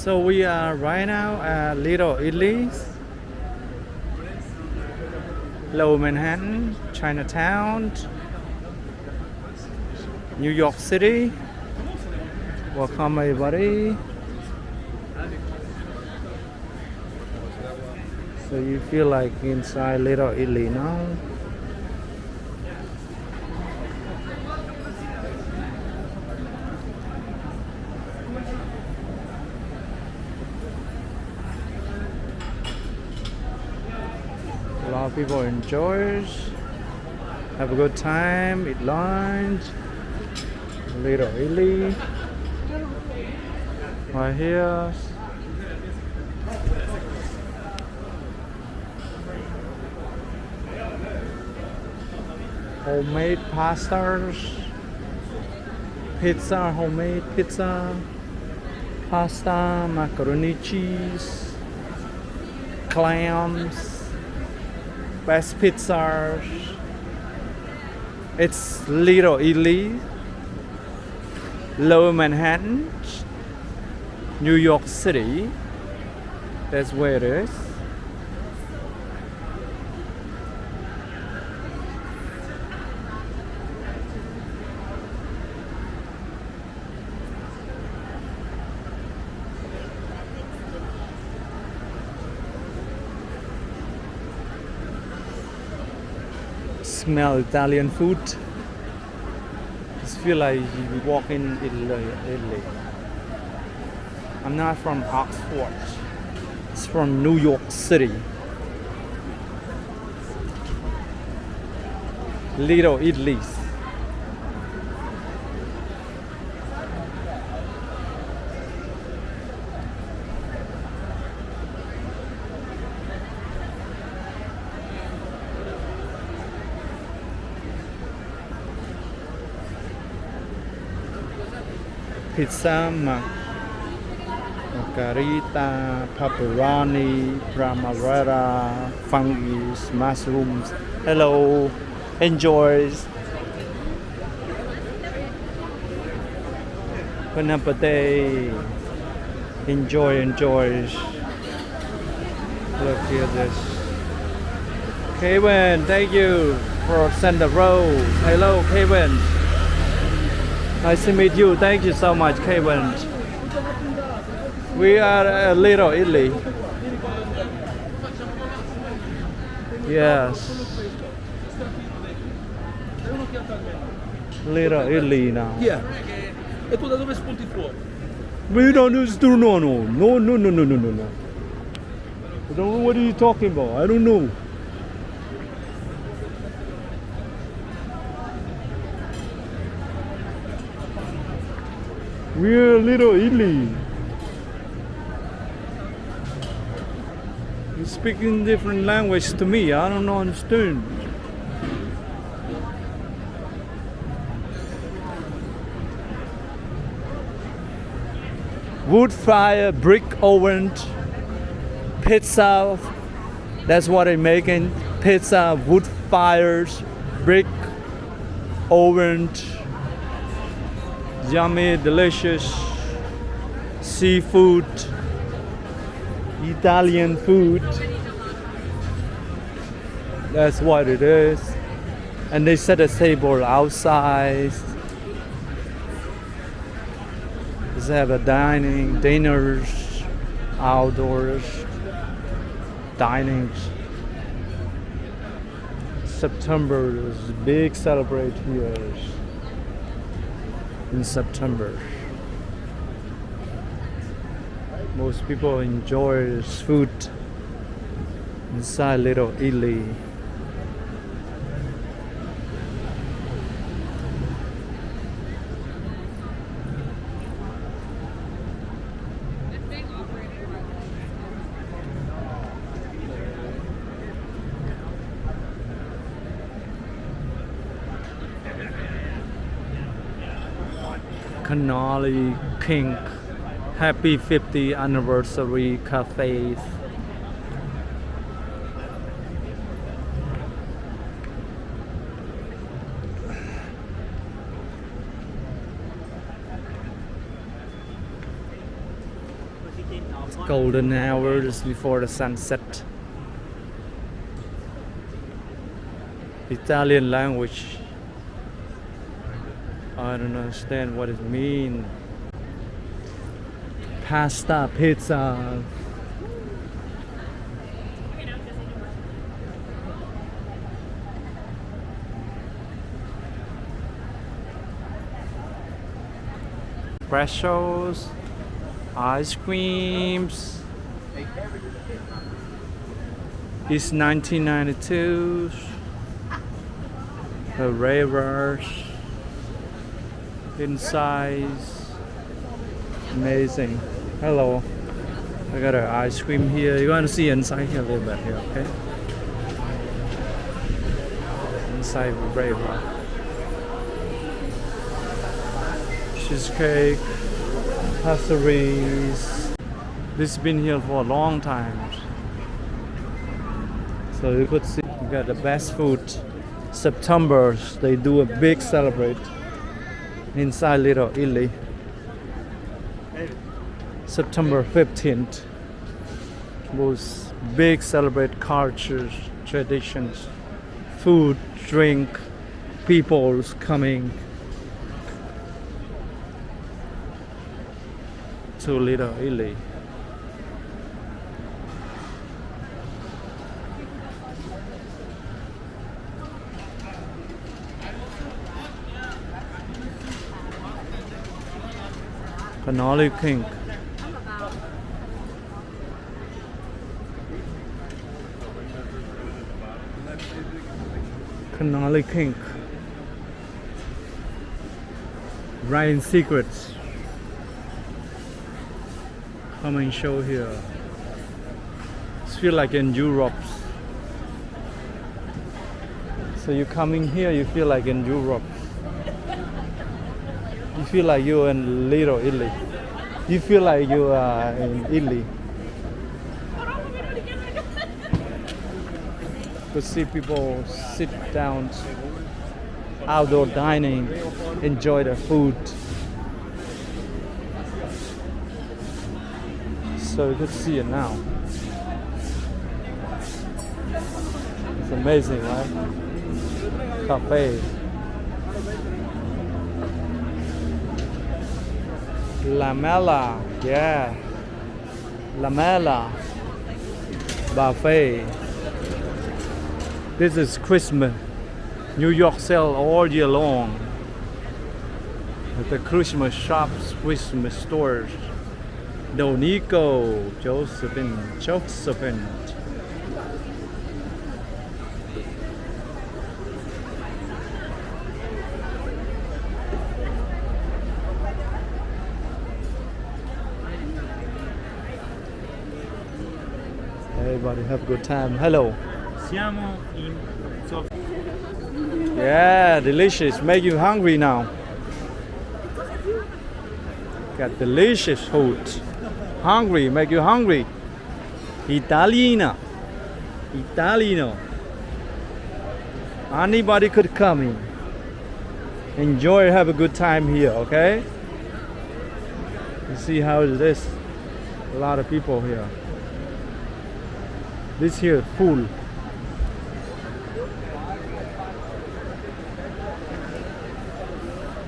So we are right now at Little Italy's, Lower Manhattan, Chinatown, New York City. Welcome everybody. So you feel like inside Little Italy now. A lot of people enjoy, have a good time, eat lunch. Little Italy, right here. Homemade pastas, pizza, homemade pizza, pasta, macaroni cheese, clams, best pizzas. It's Little Italy, Lower Manhattan, New York City. That's where it is. Smell Italian food. Just feel like you walk in Italy. I'm not from Oxford. It's from New York City. Little Italy's. Pizza, margarita, pepperoni, primavera, fungus, mushrooms. Hello, enjoys. Bon appetit. Enjoy. Look at this. Kevin, thank you for sending the rose. Hello, Kevin. Nice to meet you. Thank you so much, Kevin. We are a Little Italy. Yes. Little Italy now. Chi è? E tu da dove spunti fuori? We don't do no. I don't know what are you talking about. I don't know. We're Little Italy. You're speaking different language to me. I don't understand. Wood fire, brick oven, pizza. That's what I'm making. Pizza, wood fires, brick oven. Yummy, delicious seafood, Italian food. That's what it is. And they set a table outside. They have a dinners, outdoors, dinings. September is a big celebration here. In September, most people enjoy this food inside Little Italy. Canali Pink Happy 50th Anniversary Cafe. It's golden hours before the sunset. Italian language. I don't understand what it means. Pasta, pizza. Espressos, ice creams. It's 1992. The ravers inside. Amazing. Hello. I got an ice cream here. You want to see inside here a little bit here, okay? Inside raver. Cheesecake, pastries. This has been here for a long time. So you could see you got the best food. September they do a big celebrate inside Little Italy. September 15th was big celebrate cultures, traditions, food, drink, people's coming to Little Italy. Cannoli King. Cannoli King. Ryan Secrets. Come and show here. It feels like in Europe. So you coming here, you feel like in Europe. You feel like you're in Little Italy. You feel like you are in Italy. To see people sit down, outdoor dining, enjoy the food. So you could see it now. It's amazing, right? Cafe. Lamella, yeah. Lamella buffet. This is Christmas. New York sell all year long. The Christmas shops, Christmas stores. Donico, Josephine. Everybody have a good time. Hello. Siamo in Sofia. Yeah, delicious. Make you hungry now. Got delicious food. Hungry, make you hungry. Italiano. Anybody could come in. Enjoy, have a good time here, okay? You see how it is? A lot of people here. This here full.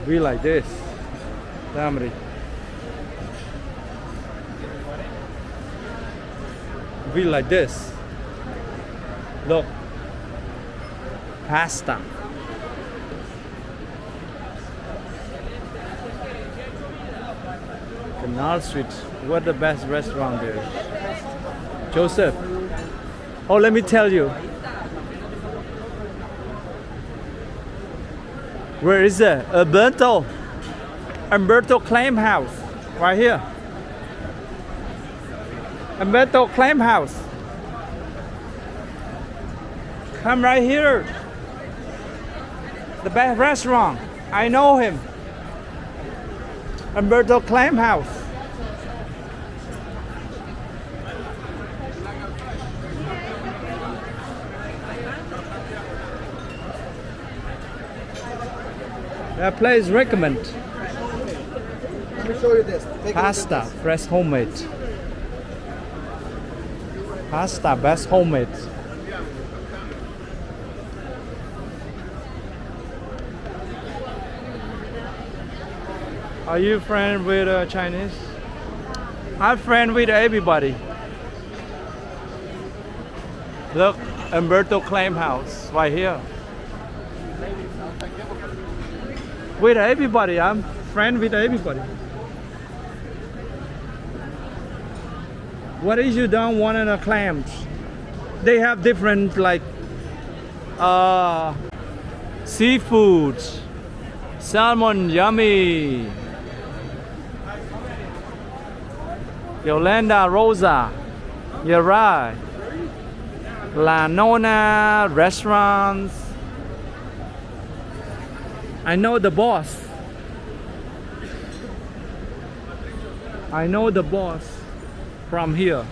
Be like this. Family. Be like this. Look. Pasta. Canal Street. What the best restaurant there? Joseph. Oh, let me tell you. Where is it? Umberto Claim House. Right here. Umberto Claim House. Come right here. The best restaurant. I know him. Umberto Claim House. That place recommend. Let me show you this. Take Pasta, fresh homemade. Pasta, best homemade. Are you friend with Chinese? I'm friend with everybody. Look, Umberto Claim House right here. With everybody, I'm friend with everybody. What is you don't want in a clams? They have different like seafood, salmon, yummy. Yolanda Rosa, you're right. La Nona restaurants. I know the boss. I know the boss from here.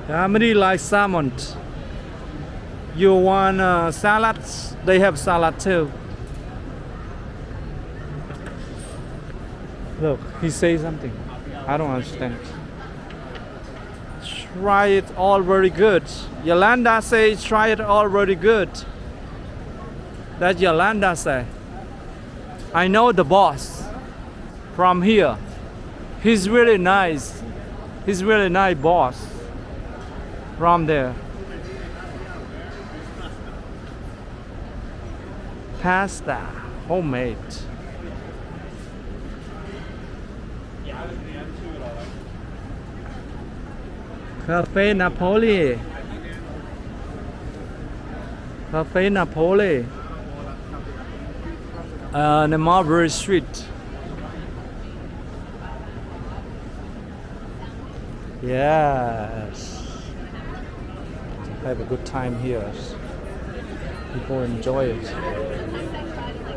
How many like salmon? You want salads? They have salad too. Look, he says something. I don't understand. Try it all very good. Yolanda says try it all very good. That Yolanda say. I know the boss from here. He's really nice. He's really nice boss from there. Pasta, homemade. Cafe Napoli. Cafe Napoli. On the Mulberry Street. Yes. Have a good time here. People enjoy it.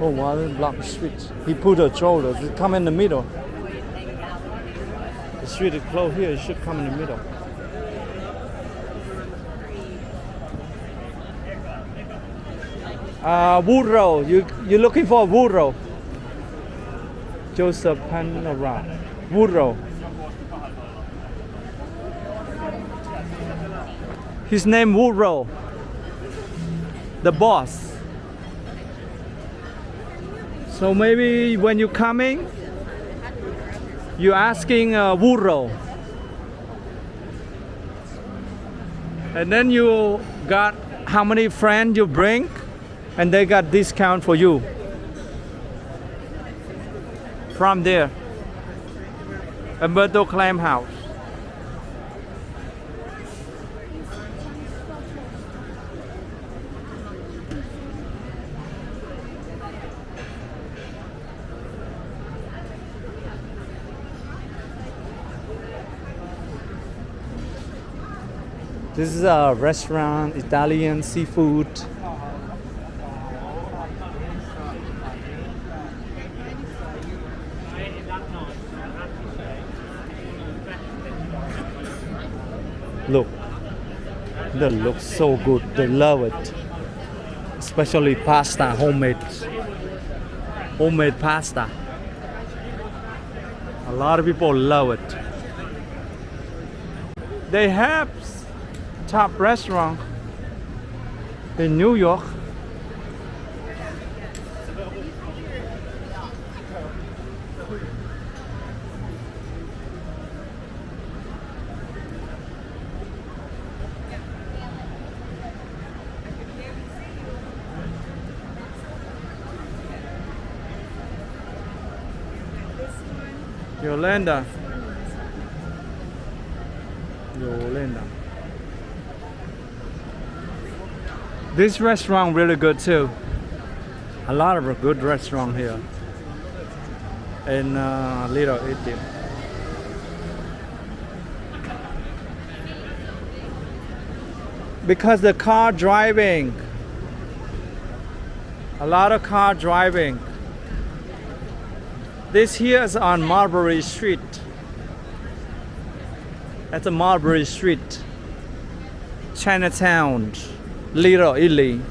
Oh, wow, block the street. He put a shoulder. Come in the middle. The street is closed here. It should come in the middle. Woodrow, you're looking for a Woodrow. Joseph Panera. Woodrow. His name Woodrow. The boss. So maybe when you're coming, you're asking Woodrow. And then you got how many friends you bring, and they got discount for you from there. Umberto Clam House. This is a restaurant, Italian seafood. Look, that looks so good. They love it, especially pasta, homemade pasta. A lot of people love it. They have top restaurant in New York. Yolanda. This restaurant really good too. A lot of good restaurant here in Little Italy. Because the car driving, a lot of car driving. This here is on Mulberry Street. That's a Mulberry Street, Chinatown, Little Italy.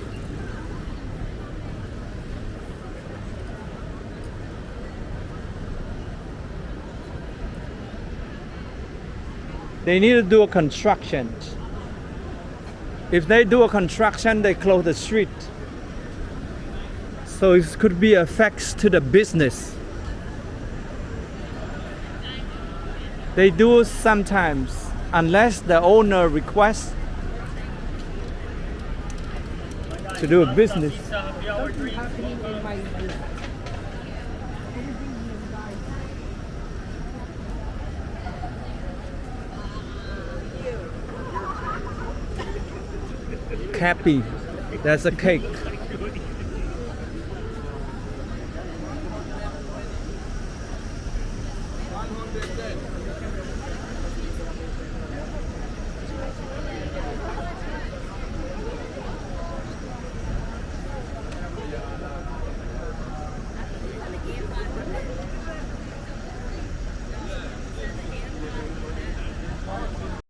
They need to do a construction. If they do a construction, they close the street. So it could be effects to the business. They do sometimes, unless the owner requests to do a business. Happening in my room. Cappy, that's a cake.